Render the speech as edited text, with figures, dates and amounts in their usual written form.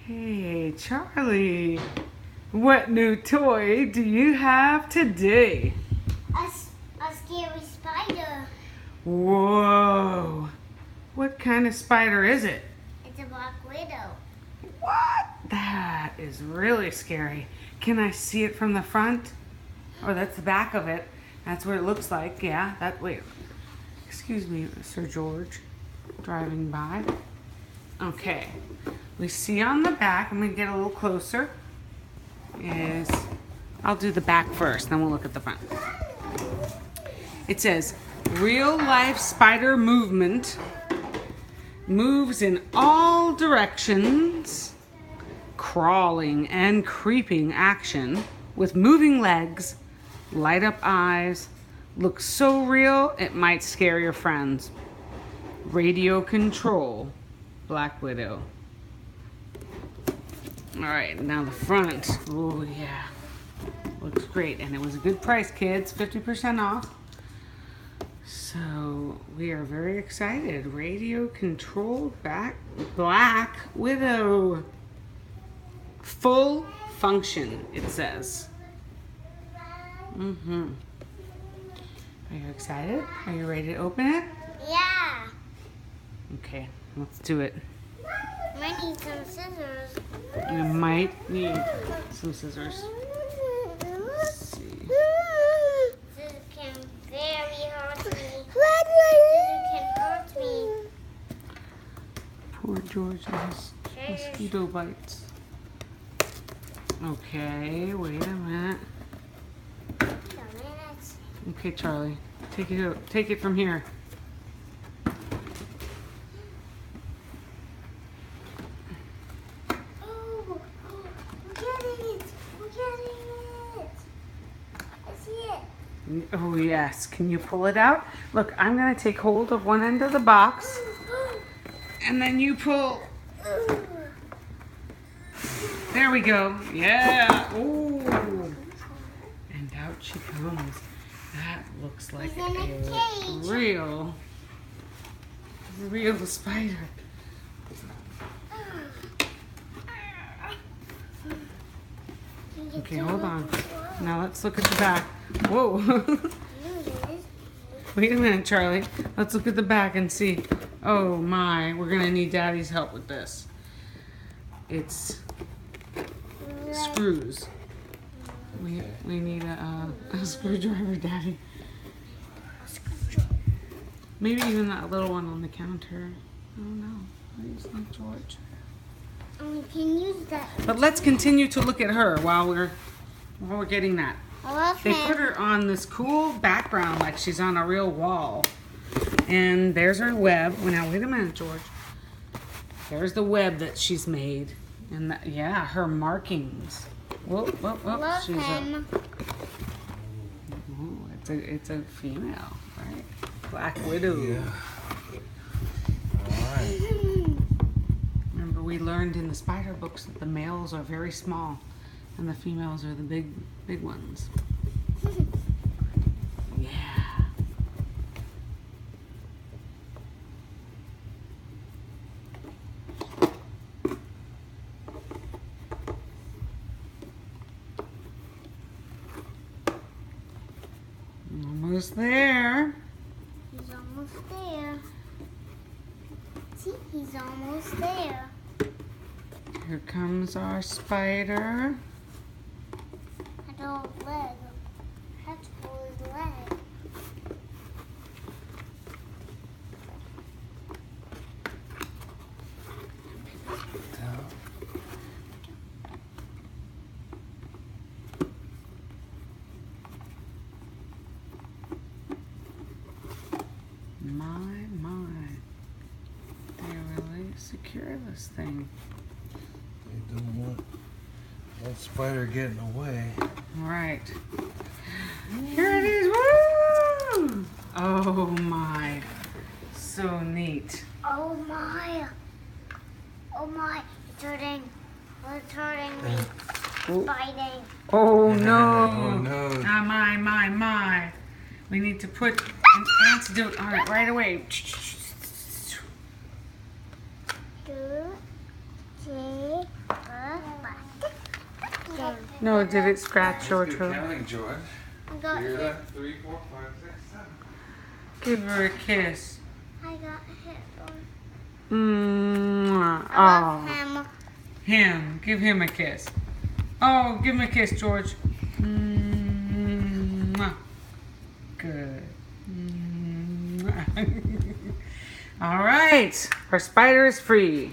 Hey, Charlie, what new toy do you have today? A scary spider. Whoa, what kind of spider is it? It's a black widow. What? That is really scary. Can I see it from the front? Oh, that's the back of it. That's what it looks like. Yeah, wait. Excuse me, Sir George, driving by. Okay, we see on the back, I'm gonna get a little closer, I'll do the back first, then we'll look at the front. It says, real life spider movement, moves in all directions, crawling and creeping action with moving legs, light up eyes, looks so real it might scare your friends. Radio control, Black Widow. All right, now the front. Oh yeah, looks great, and it was a good price, kids. 50% off. So we are very excited. Radio controlled Black Widow. Full function, it says. Are you excited? Are you ready to open it? Yeah. Okay, let's do it. Might need some scissors. You might need some scissors. Let's see. Scissors can very hurt me. Scissors can hurt me. Poor George has mosquito bites. Okay, wait a minute. Okay, Charlie, take it from here. Oh, we're getting it. We're getting it. I see it. Oh yes, can you pull it out? Look, I'm gonna take hold of one end of the box, and then you pull. There we go. Yeah. Ooh. And out she comes. That looks like He's in a cage. real spider. Okay, hold on. Now let's look at the back. Whoa. Wait a minute, Charlie. Let's look at the back and see. Oh my, we're gonna need Daddy's help with this. It's screws. We need a screwdriver, Daddy. Maybe even that little one on the counter. I don't know. Maybe not George. And we can use that. But let's continue to look at her while we're getting that. I love They him. put her on this cool background like she's on a real wall. And there's her web. Well, now wait a minute, George. There's the web that she's made. And yeah, her markings. Whoa, whoa, whoa. Love She's him. it's a female, right? Black Widow. Yeah. All right. Remember, we learned in the spider books that the males are very small and the females are the big ones. Yeah. Almost there. He's almost there. See, he's almost there. Here comes our spider. I don't leg. I have to pull his leg. My. They really secure this thing. They don't want that spider getting away. All right. Here it is. Woo! Oh my. So neat. Oh my. Oh my. It's hurting. It's hurting me. Oh, Biting. oh no. Oh no. Ah, my. We need to put an antidote on it right away. 2, 3, No, did it scratch your Good toe? counting, George. I got Hear hit. that? 3, 4, 5, 6, 7. Give her a kiss. I got hit. Mwah. I love Oh, him. him. Give him a kiss. Oh, give him a kiss, George. Mwah. Good. Mwah. All right, our spider is free.